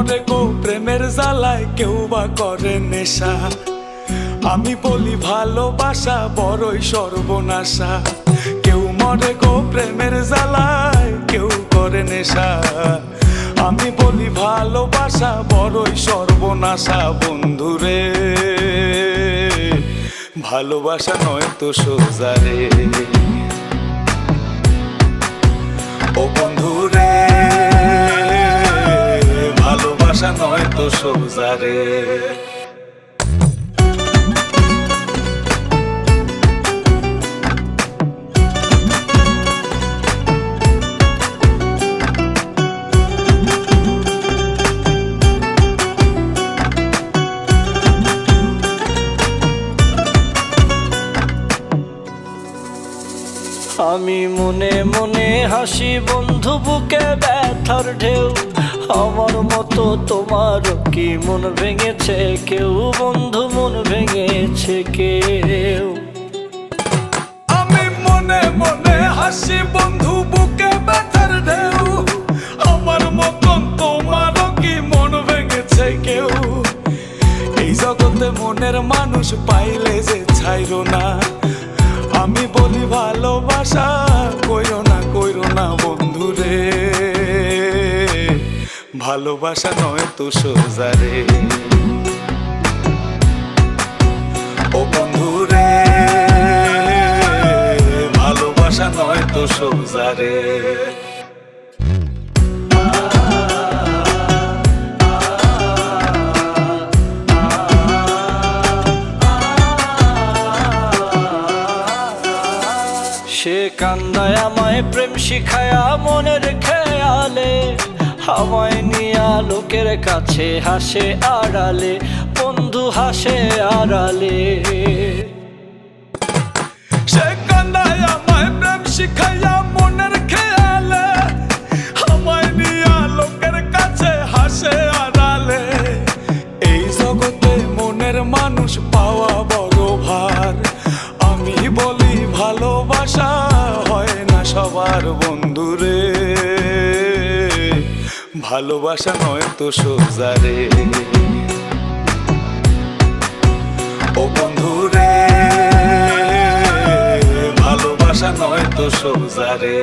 মরে গো প্রেমের জ্বালায়, কেউ বা করে নেশা। আমি বলি ভালোবাসা বড়ই সর্বনাশা। কেউ মরে গো প্রেমের জ্বালায়, কেউ করে নেশা। আমি বলি ভালোবাসা বড়ই সর্বনাশা। বন্ধুরে ভালোবাসা নয় তো সোজা রে। ও বন্ধুরে ভালোবাসা নয় তো সোজা রে। আমি মনে মনে হাসি বন্ধু, বুকে ব্যথার ঢেউ। আমার মতো তোমারও কি মন ভেঙেছে কেউ? বন্ধু মন ভেঙেছে কেউ? আমি মনে মনে হাসি বন্ধু, বুকে ব্যথার ঢেউ। আমার মতন তোমারও কি মন ভেঙেছে কেউ? এই জগতে মনের মানুষ পাইলে যে ছাইরো না। আমি বলি ভালোবাসা কইরো না বন্ধুরে। ভালোবাসা নয় তো সোজা রে। ও বন্ধুরে ভালোবাসা নয় তো সোজা রে। সে কান্দায় আমায় প্রেম শিখায়া মনের খেয়ালে, আমায় নিয়া লোকের কাছে হাসে আড়ালে। বন্ধু হাসে আড়ালে। সে কান্দায় আমায় প্রেম শিখাইয়া মনের খেয়ালে, আমায় নিয়া লোকের কাছে হাসে আড়ালে। এই জগতে মনের মানুষ পাওয়া বড় ভার। আমি বলি ভালোবাসা হয় না সবার বন্ধুরে। ভালোবাসা নয় তো সোজা রে। ও বন্ধুরে ভালোবাসা নয় তো সোজা রে।